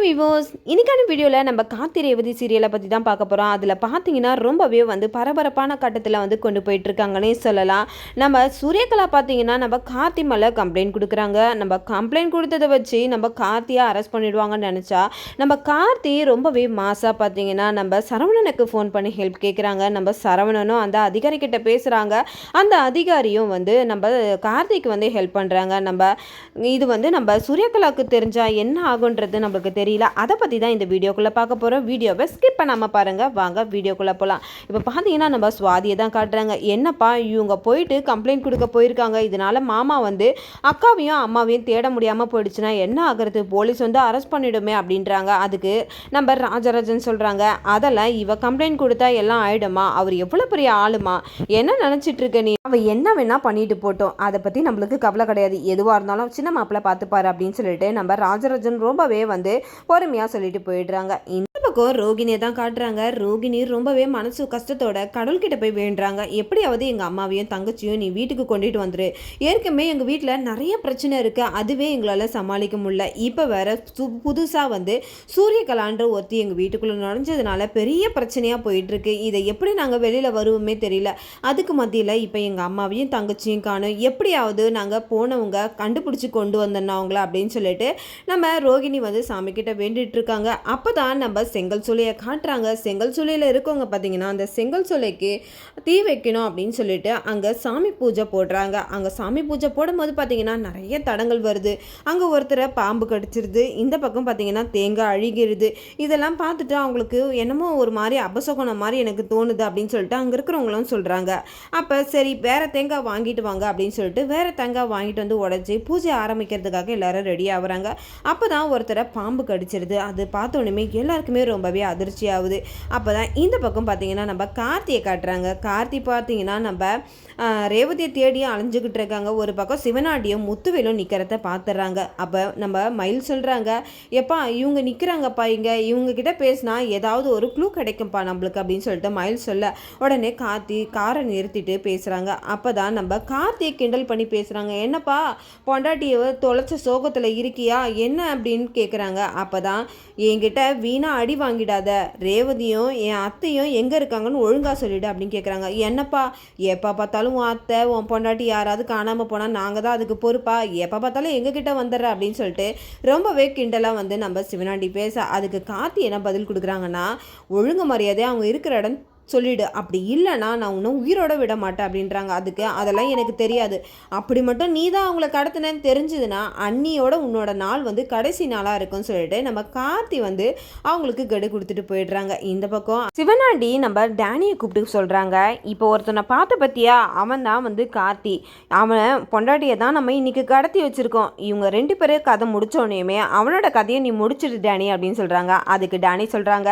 விவோஸ் இன்னைக்கான வீடியோவில் நம்ம கார்த்தி ரேவதி சீரியலை பற்றி தான் பார்க்க போகிறோம். அதில் பார்த்தீங்கன்னா ரொம்பவே பரபரப்பான கட்டத்தில் கொண்டு போயிட்டுருக்காங்கன்னே சொல்லலாம். நம்ம சூரியகலா பார்த்தீங்கன்னா நம்ம கார்த்தி மேலே கம்ப்ளைண்ட் கொடுக்குறாங்க. நம்ம கம்ப்ளைண்ட் கொடுத்ததை வச்சு நம்ம கார்த்தியை அரெஸ்ட் பண்ணிடுவாங்கன்னு நினச்சா நம்ம கார்த்தி ரொம்பவே மாசாக பார்த்தீங்கன்னா நம்ம சரவணனுக்கு ஃபோன் பண்ணி ஹெல்ப் கேட்குறாங்க. நம்ம சரவணனும் அந்த அதிகாரிக்கிட்ட பேசுகிறாங்க. அந்த அதிகாரியும் நம்ம கார்த்திக்கு ஹெல்ப் பண்ணுறாங்க. இது நம்ம சூரியகலாவுக்கு தெரிஞ்சால் என்ன ஆகுன்றது நம்மளுக்கு தெரியல. அதை பற்றி தான் இந்த வீடியோக்குள்ளே பார்க்க போகிறோம். வீடியோவை ஸ்கிப் பண்ணாமல் பாருங்கள். வாங்க வீடியோக்குள்ளே போகலாம். இப்போ பார்த்தீங்கன்னா நம்ம சுவாதியை தான் காட்டுறாங்க. என்னப்பா இவங்க போயிட்டு கம்ப்ளைண்ட் கொடுக்க போயிருக்காங்க. இதனால் மாமா அக்காவையும் அம்மாவையும் தேட முடியாமல் போயிடுச்சுன்னா என்ன ஆகிறது, போலீஸ் அரெஸ்ட் பண்ணிடுமே அப்படின்றாங்க. அதுக்கு நம்ம ராஜராஜன் சொல்கிறாங்க, அதெல்லாம் இவ கம்ப்ளைண்ட் கொடுத்தா எல்லாம் ஆயிடுமா, அவர் எவ்வளோ பெரிய ஆளுமா, என்ன நினச்சிட்டு இருக்க நீ, அவள் என்ன வேணால் பண்ணிட்டு போட்டோம், அதை பற்றி நம்மளுக்கு கவலை கிடையாது, எதுவாக இருந்தாலும் சின்ன மாப்பிள்ளை பார்த்துப்பாரு அப்படின்னு சொல்லிட்டு நம்ம ராஜராஜன் ரொம்பவே பொறுமையாக சொல்லிட்டு போயிடுறாங்க. இந்த பக்கம் ரோகிணியை தான் காட்டுறாங்க. ரோகிணி ரொம்பவே மனசு கஷ்டத்தோட கடவுள்கிட்ட போய் வேண்டுறாங்க. எப்படியாவது எங்கள் அம்மாவையும் தங்கச்சியும் நீ வீட்டுக்கு கொண்டுட்டு வந்துரு, ஏற்கனவே எங்கள் வீட்டில் நிறைய பிரச்சனை இருக்குது, அதுவே எங்களால் சமாளிக்க முடியல, இப்போ வேற புதுசாக சூரியகலான்ற ஒருத்தி எங்கள் வீட்டுக்குள்ளே நுழைஞ்சதுனால பெரிய பிரச்சனையாக போயிட்டுருக்கு, இதை எப்படி நாங்கள் வெளியில் வருவோமே தெரியல, அதுக்கு மத்தியில் இப்போ எங்கள் அம்மாவையும் தங்கச்சியும் காணும், எப்படியாவது நாங்கள் போனவங்க கண்டுபிடிச்சி கொண்டு வந்தோம் அவங்கள அப்படின்னு சொல்லிட்டு நம்ம ரோகிணி சாமி கிட்ட வேண்டிட்டு இருக்காங்க. அப்பதான் நம்ம செங்கல் சூளையை காட்டுறாங்க. செங்கல் சூளையில் இருக்கவங்க பார்த்தீங்கன்னா அந்த செங்கல் சூளைக்கு தீ வைக்கணும் அப்படின்னு சொல்லிட்டு அங்கே சாமி பூஜை போடுறாங்க. அங்கே சாமி பூஜை போடும்போது பார்த்தீங்கன்னா நிறைய தடங்கள் வருது. அங்கே ஒருத்தரை பாம்பு கடிச்சிருது, இந்த பக்கம் பார்த்தீங்கன்னா தேங்காய் அழுகிடுது. இதெல்லாம் பார்த்துட்டு அவங்களுக்கு என்னமோ ஒரு மாதிரி அபசகுணம் மாதிரி எனக்கு தோணுது அப்படின்னு சொல்லிட்டு அங்கே இருக்கிறவங்களும் சொல்கிறாங்க. அப்போ சரி வேற தேங்காய் வாங்கிட்டு வாங்க அப்படின்னு சொல்லிட்டு வேற தேங்காய் வாங்கிட்டு உடைச்சி பூஜை ஆரம்பிக்கிறதுக்காக எல்லாரும் ரெடி ஆகுறாங்க. அப்போ தான் ஒருத்தரை பாம்பு கடிச்சிருது. அது பார்த்தோன்னே எல்லாருக்குமே ரொம்பவே அதிர்ச்சி ஆகுது. அப்போ தான் இந்த பக்கம் பார்த்தீங்கன்னா நம்ம கார்த்தியை காட்டுறாங்க. கார்த்தி பார்த்தீங்கன்னா நம்ம ரேவதியை தேடி அலைஞ்சிக்கிட்டு இருக்காங்க. ஒரு பக்கம் சிவனாடியும் முத்துவேலும் நிற்கிறத பார்த்துடுறாங்க. அப்போ நம்ம மயில் சொல்கிறாங்க, எப்பா இவங்க நிற்கிறாங்கப்பா, இவங்க கிட்ட பேசினா ஏதாவது ஒரு க்ளூ கிடைக்கும்ப்பா நம்மளுக்கு அப்படின்னு சொல்லிட்டு மயில் சொல்ல உடனே கார்த்தி காரை நிறுத்திட்டு பேசுகிறாங்க. அப்போ தான் நம்ம கார்த்தியை கிண்டல் பண்ணி பேசுகிறாங்க. என்னப்பா பொண்டாட்டியை தொலைச்ச சோகத்தில் இருக்கியா என்ன அப்படின்னு கேட்குறாங்க. அப்போ தான் என்கிட்ட வீணா அடி வாங்கிடாத, ரேவதியும் என் அத்தையும் எங்கே இருக்காங்கன்னு ஒழுங்காக சொல்லிவிடு அப்படின்னு கேட்குறாங்க. என்னப்பா எப்போ பார்த்தாலும் உன் அத்தை உன் பொண்டாட்டி யாராவது காணாமல் போனால் நாங்கள் தான் அதுக்கு பொறுப்பா, எப்போ பார்த்தாலும் எங்ககிட்ட வந்துடுற அப்படின்னு சொல்லிட்டு ரொம்பவே கிண்டலாக நம்ம சிவனாண்டி பேச, அதுக்கு கார்த்தி என்ன பதில் கொடுக்குறாங்கன்னா, ஒழுங்கு மரியாதை அவங்க இருக்கிற இடம் சொல்லிவிடு, அப்படி இல்லைனா நான் இன்னும் உயிரோட விட மாட்டேன் அப்படின்றாங்க. அதுக்கு அதெல்லாம் எனக்கு தெரியாது, அப்படி மட்டும் நீ தான் அவங்கள கடத்தினேன்னு தெரிஞ்சுதுன்னா அண்ணியோட உன்னோட நாள் கடைசி நாளாக இருக்கும்னு சொல்லிட்டு நம்ம கார்த்தி அவங்களுக்கு கெடு கொடுத்துட்டு போயிடுறாங்க. இந்த பக்கம் சிவனாண்டி நம்ம டேனியை கூப்பிட்டு சொல்கிறாங்க, இப்போ ஒருத்தனை பார்த்த பற்றியா, அவன் தான் கார்த்தி, அவனை பொண்டாட்டியை தான் நம்ம இன்னைக்கு கடத்தி வச்சுருக்கோம், இவங்க ரெண்டு பேரும் கதை முடித்தோடனேயுமே அவனோட கதையை நீ முடிச்சிடு டேனி அப்படின்னு சொல்கிறாங்க. அதுக்கு டேனி சொல்கிறாங்க,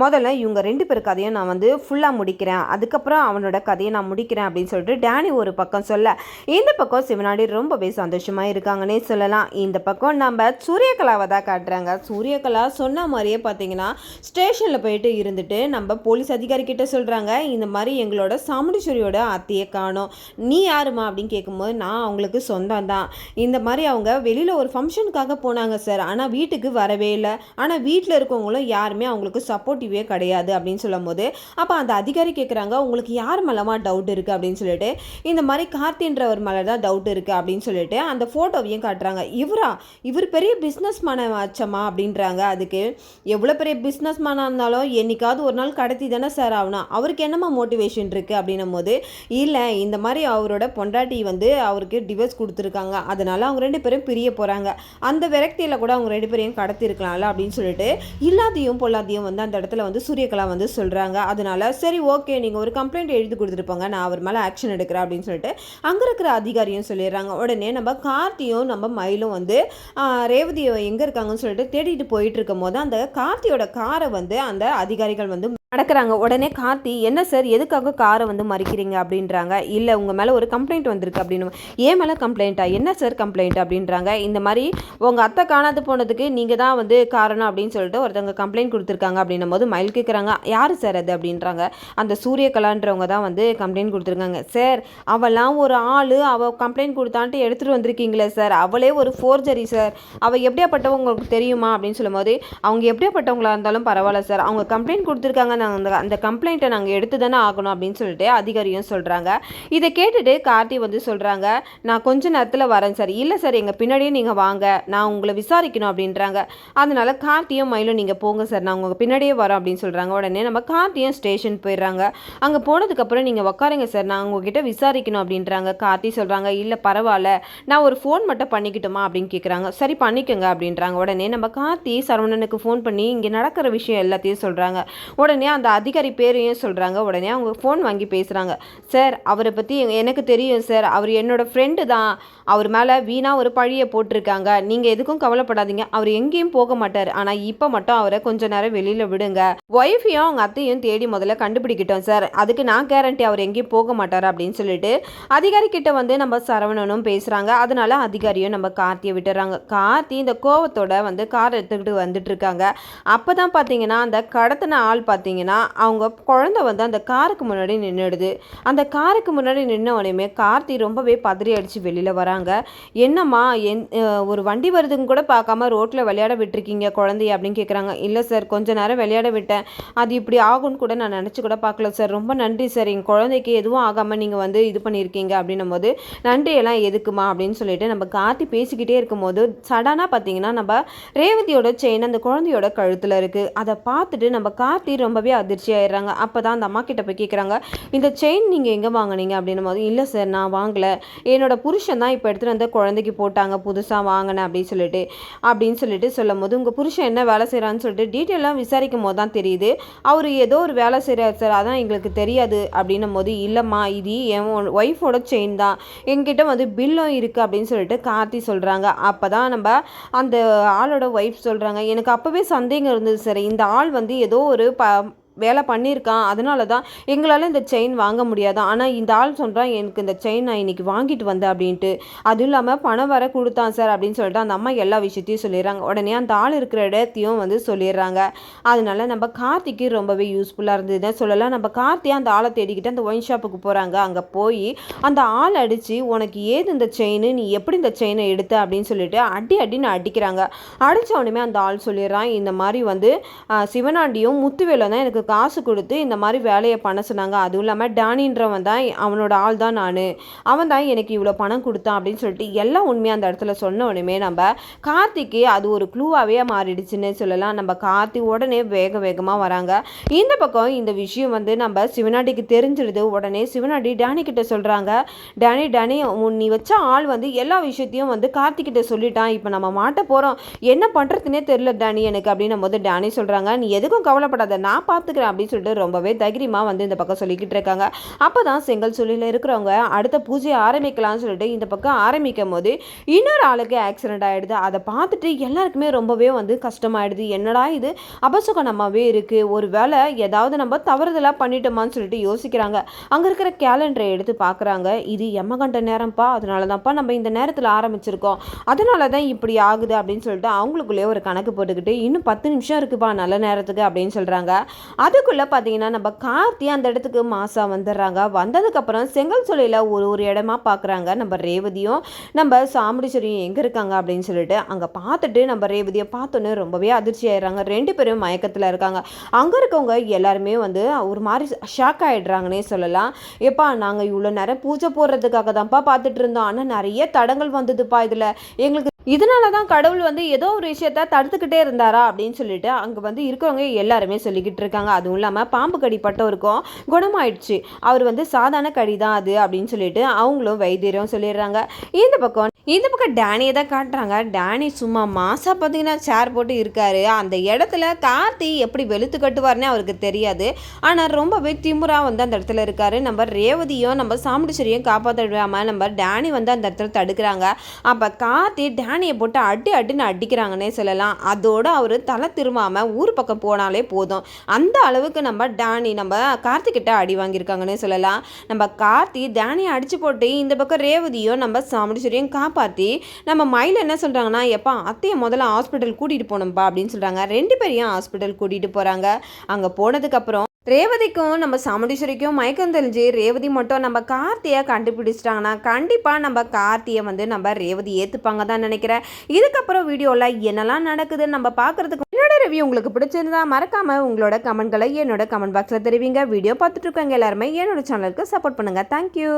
முதல்ல இவங்க ரெண்டு பேர் கதையும் நான் ஃபுல்லாக முடிக்கிறேன், அதுக்கப்புறம் அவனோட கதையை நான் முடிக்கிறேன் அப்படின்னு சொல்லிட்டு டேனி ஒரு பக்கம் சொல்ல, இந்த பக்கம் சிவனாடி ரொம்பவே சந்தோஷமாக இருக்காங்கன்னே சொல்லலாம். இந்த பக்கம் நம்ம சூரியகலாவை தான் காட்டுறாங்க. சூரியகலா சொன்ன மாதிரியே பார்த்தீங்கன்னா ஸ்டேஷனில் போயிட்டு இருந்துட்டு நம்ம போலீஸ் அதிகாரி கிட்ட சொல்கிறாங்க, இந்த மாதிரி எங்களோட சாமுண்டீஸ்வரியோட அத்தையை காணோம், நீ யாருமா அப்படின்னு கேட்கும்போது நான் அவங்களுக்கு சொந்தம் தான், இந்த மாதிரி அவங்க வெளியில் ஒரு ஃபங்க்ஷனுக்காக போனாங்க சார், ஆனால் வீட்டுக்கு வரவே இல்லை, ஆனால் வீட்டில் இருக்கவங்களும் யாருமே அவங்களுக்கு சப்போர்ட்டிவே கிடையாது அப்படின்னு சொல்லும் போது அப்போ அந்த அதிகாரி கேட்குறாங்க, உங்களுக்கு யார் மேலமா டவுட் இருக்குது அப்படின்னு சொல்லிட்டு, இந்த மாதிரி கார்த்தின்றவர் மேலே தான் டவுட் இருக்குது அப்படின்னு சொல்லிட்டு அந்த ஃபோட்டோவையும் காட்டுறாங்க. இவர் பெரிய பிஸ்னஸ் மேன ஆச்சமா அப்படின்றாங்க. அதுக்கு எவ்வளோ பெரிய பிஸ்னஸ் மேனாக இருந்தாலும் என்னைக்காவது ஒரு நாள் கடத்தி தானே சார் ஆகணும், அவருக்கு என்னமா மோட்டிவேஷன் இருக்குது அப்படின்னும் போது, இல்லை இந்த மாதிரி அவரோட பொண்டாட்டி அவருக்கு டிவோர்ஸ் கொடுத்துருக்காங்க, அதனால அவங்க ரெண்டு பேரும் பிரிய போகிறாங்க, அந்த விரக்தியில் கூட அவங்க ரெண்டு பேரையும் கடத்திருக்கலாம்ல அப்படின்னு சொல்லிட்டு இல்லாதையும் பொல்லாதையும் அந்த இடத்துல சூரியகலா சொல்கிறாங்க. அதனால சரி ஓகே நீங்கள் ஒரு கம்ப்ளைண்ட் எழுதி கொடுத்துருப்பாங்க, நான் அவர் மேலே ஆக்ஷன் எடுக்கிறேன் அப்படின்னு சொல்லிட்டு அங்கே இருக்கிற அதிகாரியும் சொல்லிடுறாங்க. உடனே நம்ம கார்த்தியும் நம்ம மயிலும் ரேவதி எங்கே இருக்காங்கன்னு சொல்லிட்டு தேடிட்டு போயிட்டு இருக்கும் போது அந்த கார்த்தியோட காரை அந்த அதிகாரிகள் நடக்கிறாங்க. உடனே கார்த்தி, "என்ன சார் எதுக்காக காரை வந்து மறிக்கிறீங்க?" அப்படின்றாங்க. "இல்லை உங்கள் மேலே ஒரு கம்ப்ளைண்ட் வந்திருக்கு." அப்படின்னு. "ஏன் மேலே கம்ப்ளைண்ட்டா? என்ன சார் கம்ப்ளைண்ட்?" அப்படின்றாங்க. "இந்த மாதிரி உங்கள் அத்தை காணாது போனதுக்கு நீங்கள் தான் வந்து காரணம் அப்படின்னு சொல்லிட்டு ஒருத்தவங்க கம்ப்ளைண்ட் கொடுத்துருக்காங்க." அப்படின்னும் போது மயில் கேட்குறாங்க, "யார் சார் அது?" அப்படின்றாங்க. "அந்த சூரியகலான்றவங்க தான் வந்து கம்ப்ளைண்ட் கொடுத்துருக்காங்க." "சார் அவெல்லாம் ஒரு ஆள், அவள் கம்ப்ளைண்ட் கொடுத்தான்ட்டு எடுத்துகிட்டு வந்திருக்கீங்களே சார், அவளே ஒரு ஃபோர்ஜரி சார், அவள் எப்படியாப்பட்டவங்க உங்களுக்கு தெரியுமா?" அப்படின்னு சொல்லும்போது, "அவங்க எப்படியாப்பட்டவங்களா இருந்தாலும் பரவாயில்ல சார், அவங்க கம்ப்ளைண்ட் கொடுத்துருக்காங்க, அந்த கம்ப்ளைண்ட்டை நாங்கள் எடுத்து தானே ஆகணும்." அப்படின்னு சொல்லிட்டு அதிகாரியும் சொல்கிறாங்க. இதை கேட்டுட்டு கார்த்தி வந்து சொல்கிறாங்க, "நான் கொஞ்ச நேரத்தில் வரேன் சார்." "இல்லை சார், எங்கள் பின்னாடியே நீங்கள் வாங்க, நான் உங்களை விசாரிக்கணும்." அப்படின்றாங்க. அதனால கார்த்தியும் மயிலும், "நீங்கள் போங்க சார், நான் உங்கள் பின்னாடியே வரோம்." அப்படின்னு சொல்கிறாங்க. உடனே நம்ம கார்த்தியும் ஸ்டேஷன் போயிடுறாங்க. அங்கே போனதுக்கப்புறம், "நீங்கள் உட்காருங்க சார், நான் உங்ககிட்ட விசாரிக்கணும்." அப்படின்றாங்க. கார்த்தி சொல்கிறாங்க, "இல்லை பரவாயில்ல, நான் ஒரு ஃபோன் மட்டும் பண்ணிக்கிட்டுமா?" அப்படின்னு கேட்குறாங்க. "சரி பண்ணிக்கோங்க." அப்படின்றாங்க. உடனே நம்ம கார்த்தி சரவணனுக்கு ஃபோன் பண்ணி இங்கே நடக்கிற விஷயம் எல்லாத்தையும் சொல்கிறாங்க. உடனே அந்த அதிகாரி பேரையும் சொல்கிறாங்க. உடனே அவங்க ஃபோன் வாங்கி பேசுகிறாங்க. "சார், அவரை பற்றி எனக்கு தெரியும் சார், அவர் என்னோடய ஃப்ரெண்டு தான், அவர் மேலே வீணாக ஒரு பழியை போட்டிருக்காங்க, நீங்கள் எதுக்கும் கவலைப்படாதீங்க, அவர் எங்கேயும் போக மாட்டார், ஆனால் இப்போ மட்டும் அவரை கொஞ்ச நேரம் வெளியில் விடுங்க, ஒய்ஃபையும் அவங்க அத்தையும் தேடி முதல்ல கண்டுபிடிக்கிட்டோம் சார், அதுக்கு நான் கேரண்டி அவர் எங்கேயும் போக மாட்டார்." அப்படின்னு சொல்லிட்டு அதிகாரி கிட்ட வந்து நம்ம சரவணனும் பேசுகிறாங்க. அதனால அதிகாரியும் நம்ம கார்த்தியை விட்டுறாங்க. கார்த்தி இந்த கோவத்தோட வந்து கார் எடுத்துக்கிட்டு வந்துட்டு இருக்காங்க. அப்போ தான் பார்த்தீங்கன்னா அந்த கடத்தின ஆள் பார்த்தீங்கன்னா அவங்க குழந்தை வந்து அந்த காருக்கு முன்னாடி நின்றுடுது. அந்த காருக்கு முன்னாடி நின்ன உடனே கார்த்தி ரொம்பவே பதறி அடித்து வெளியில் வராங்க. "என்னம்மா, ஒரு வண்டி வருதுன்னு கூட பார்க்காம ரோட்டில் விளையாட விட்டுருக்கீங்க குழந்தைய?" அப்படின்னு கேட்குறாங்க. "இல்லை சார், கொஞ்ச நேரம் விளையாட விட்டேன், அது இப்படி ஆகும்னு கூட நான் நினச்சி கூட பார்க்கல சார், ரொம்ப நன்றி சார், எங்கள் குழந்தைக்கு எதுவும் ஆகாமல் நீங்கள் வந்து இது பண்ணியிருக்கீங்க." அப்படின்னும் போது, "நன்றியெல்லாம் எதுக்குமா?" அப்படின்னு சொல்லிட்டு நம்ம கார்த்தி பேசிக்கிட்டே இருக்கும்போது சடனாக பார்த்தீங்கன்னா நம்ம ரேவதியோட செயின் அந்த குழந்தையோட கழுத்தில் இருக்குது. அதை பார்த்துட்டு நம்ம கார்த்தி ரொம்பவே அதிர்ச்சி ஆயிடுறாங்க. அப்போ தான் அந்த அம்மா கிட்ட போய் கேட்குறாங்க, "இந்த செயின் நீங்கள் எங்கே வாங்கினீங்க?" அப்படின்னும் போது, "இல்லை சார், நான் வாங்கலை, என்னோட புருஷன் தான் இப்போ எடுத்துகிட்டு வந்து குழந்தைக்கு போட்டாங்க, புதுசாக வாங்கினேன்." அப்படின்னு சொல்லிட்டு சொல்லும் போது, "உங்கள் புருஷன் என்ன வேலை செய்கிறான்னு சொல்லிட்டு டீட்டெயிலாக விசாரிக்கும் போது தான் தெரியுது, அவர் ஏதோ ஒரு வேலை செய்கிறார் சார், அதான் எங்களுக்கு தெரியாது." அப்படின்னும் போது, "இல்லைம்மா, இது என் ஒய்ஃபோட செயின் தான், என்கிட்ட வந்து பில்லும் இருக்குது." அப்படின்னு சொல்லிட்டு கார்த்தி சொல்கிறாங்க. அப்போ தான் நம்ம அந்த ஆளோட ஒய்ஃப் சொல்கிறாங்க, "எனக்கு அப்போவே சந்தேகம் இருந்தது சார், இந்த ஆள் வந்து ஏதோ ஒரு வேலை பண்ணியிருக்கான், அதனால தான் எங்களால் இந்த செயின் வாங்க முடியாது, ஆனால் இந்த ஆள் சொல்கிறான் எனக்கு இந்த செயின் நான் இன்றைக்கி வாங்கிட்டு வந்தேன் அப்படின்ட்டு, அதுவும் இல்லாமல் பணம் வர கொடுத்தான் சார்." அப்படின்னு சொல்லிட்டு அந்த அம்மா எல்லா விஷயத்தையும் சொல்லிடுறாங்க. உடனே அந்த ஆள் இருக்கிற இடத்தையும் வந்து சொல்லிடுறாங்க. அதனால நம்ம கார்த்திக்கு ரொம்பவே யூஸ்ஃபுல்லாக இருந்ததுன்னு சொல்லலாம். நம்ம கார்த்தி அந்த ஆளை தேடிக்கிட்டு அந்த ஒயின் ஷாப்புக்கு போகிறாங்க. அங்கே போய் அந்த ஆள் அடித்து, "உனக்கு ஏது இந்த செயின், நீ எப்படி இந்த செயினை எடுத்த?" அப்படின்னு சொல்லிட்டு அடின்னு அடிக்கிறாங்க. அடித்த உடனே அந்த ஆள் சொல்லிடுறான், "இந்த மாதிரி வந்து சிவனாண்டியும் முத்துவேலும் தான் எனக்கு காசு கொடுத்து இந்த மாதிரி வேலையை பண்ண சொன்னாங்க, அதுவும் இல்லாமல் டேனின்றவன் தான் அவனோட ஆள் தான், அவன் தான் எனக்கு இவ்வளோ பணம் கொடுத்தான்." அப்படின்னு சொல்லிட்டு எல்லாம் உண்மையாக அந்த இடத்துல சொன்ன உடனே நம்ம கார்த்திக்கு அது ஒரு க்ளூவாகவே மாறிடுச்சுன்னு சொல்லலாம். நம்ம கார்த்தி உடனே வேகமாக வராங்க. இந்த பக்கம் இந்த விஷயம் வந்து நம்ம சிவனாண்டிக்கு தெரிஞ்சிடுது. உடனே சிவனாண்டி டேனி கிட்ட சொல்கிறாங்க, டேனி நீ வச்ச ஆள் வந்து எல்லா விஷயத்தையும் வந்து கார்த்திகிட்ட சொல்லிட்டான், இப்போ நம்ம மாட்ட போகிறோம், என்ன பண்ணுறதுனே தெரியல டேனி எனக்கு." அப்படின்னும் போது டேனி சொல்கிறாங்க, "நீ எதுக்கும் கவலைப்படாத, நான் பார்த்துக்கிறேன்." அப்படின்னு சொல்லிட்டு ரொம்பவே தைரியமாக வந்து இந்த பக்கம் சொல்லிக்கிட்டு இருக்காங்க. அப்போ தான் செங்கல் சூளையில் இருக்கிறவங்க அடுத்த பூஜையை ஆரம்பிக்கலாம்னு சொல்லிட்டு இந்த பக்கம் ஆரம்பிக்கும் போது இன்னொரு ஆளுக்கு ஆக்சிடென்ட் ஆகிடுது. அதை பார்த்துட்டு எல்லாருக்குமே ரொம்பவே வந்து கஷ்டமாயிடுது. என்னடா இது அபசுகனமாகவே இருக்குது, ஒரு வேளை ஏதாவது நம்ம தவறுதலாக பண்ணிட்டோமான்னு சொல்லிட்டு யோசிக்கிறாங்க. அங்கே இருக்கிற கேலண்டரை எடுத்து பார்க்குறாங்க. இது எம்மகண்ட நேரம்ப்பா, அதனால தான்ப்பா நம்ம இந்த நேரத்தில் ஆரம்பிச்சிருக்கோம், அதனால தான் இப்படி ஆகுது அப்படின்னு சொல்லிட்டு அவங்களுக்குள்ளே ஒரு கணக்கு போட்டுக்கிட்டு, "இன்னும் 10 நிமிஷம் இருக்குப்பா நல்ல நேரத்துக்கு." அப்படின்னு சொல்கிறாங்க. அதுக்குள்ளே பார்த்தீங்கன்னா நம்ம கார்த்தி அந்த இடத்துக்கு மாசா வந்துடுறாங்க. வந்ததுக்கப்புறம் செங்கல் சூளையில் ஒரு இடமா பார்க்குறாங்க. நம்ம ரேவதியும் நம்ம சாமுண்டீஸ்வரியும் எங்கே இருக்காங்க அப்படின்னு சொல்லிட்டு அங்கே பார்த்துட்டு நம்ம ரேவதியை பார்த்தோன்னே ரொம்பவே அதிர்ச்சி ஆயிடுறாங்க. 2 பேரும் மயக்கத்தில் இருக்காங்க. அங்கே இருக்கவங்க எல்லாருமே வந்து ஒரு மாதிரி ஷாக் ஆகிடுறாங்கன்னே சொல்லலாம். "எப்பா, நாங்கள் இவ்வளோ நேரம் பூஜை போடுறதுக்காக தான்ப்பா பார்த்துட்டு இருந்தோம், ஆனால் நிறைய தடங்கள் வந்ததுப்பா, இதில் எங்களுக்கு இதனால தான் கடவுள் வந்து ஏதோ ஒரு விஷயத்த தடுத்துக்கிட்டே இருந்தாரா?" அப்படின்னு சொல்லிட்டு அங்கே வந்து இருக்கிறவங்க எல்லாருமே சொல்லிக்கிட்டு இருக்காங்க. அதுவும் இல்லாமல் பாம்பு கடி பட்டவருக்கும் குணமாயிடுச்சு, அவர் வந்து சாதாரண கடி தான் அது அப்படின்னு சொல்லிட்டு அவங்களும் வைத்தியரும் சொல்லிடுறாங்க. இந்த பக்கம் இந்த பக்கம் டேனியை தான் காட்டுறாங்க. டேனி சும்மா மாசா பார்த்தீங்கன்னா சேர் போட்டு இருக்காரு. அந்த இடத்துல கார்த்தி எப்படி வெளுத்து கட்டுவார்னே அவருக்கு தெரியாது. ஆனால் ரொம்பவே திமுறா வந்து அந்த இடத்துல இருக்காரு. நம்ம ரேவதியும் நம்ம சாமுண்டீஸ்வரியும் காப்பாற்ற விடாமல் நம்ம டேனி வந்து அந்த இடத்துல தடுக்கிறாங்க. அப்போ கார்த்தி டேனியை போட்டு அடின்னு அடிக்கிறாங்கன்னே சொல்லலாம். அதோடு அவர் தலை திரும்பாமல் ஊர் பக்கம் போனாலே போதும். அந்த அளவுக்கு நம்ம டேனி நம்ம கார்த்திகிட்ட அடி வாங்கியிருக்காங்கன்னே சொல்லலாம். நம்ம கார்த்தி டேனியை அடித்து போட்டு இந்த பக்கம் ரேவதியும் நம்ம சாமுண்டீஸ்வரியும் காப்பாற்றி நம்ம மயில் என்ன சொல்கிறாங்கன்னா, எப்பா அத்தையை முதல்ல ஹாஸ்பிட்டல் கூட்டிகிட்டு போகணும்ப்பா அப்படின்னு சொல்கிறாங்க. 2 பேரையும் ஹாஸ்பிட்டல் கூட்டிகிட்டு போகிறாங்க. அங்கே போனதுக்கப்புறம் ரேவதிக்கும் நம்ம சாமுண்டீஸ்வரிக்கும் மயக்கம் தெரிஞ்சு ரேவதி மட்டும் நம்ம கார்த்தியை கண்டுபிடிச்சிட்டாங்கன்னா கண்டிப்பாக நம்ம கார்த்தியை வந்து நம்ம ரேவதி ஏற்றுப்பாங்க தான் நினைக்கிறேன். இதுக்கப்புறம் வீடியோவில் என்னெல்லாம் நடக்குதுன்னு நம்ம பார்க்குறதுக்கு என்னோட ரிவ்யூ உங்களுக்கு பிடிச்சிருந்தா மறக்காமல் உங்களோட கமெண்ட்களை என்னோட கமெண்ட் பாக்ஸில் தெரிவிங்க. வீடியோ பார்த்துட்டு இருக்கவங்க எல்லாருமே என்னோட சேனலுக்கு சப்போர்ட் பண்ணுங்கள். தேங்க்யூ.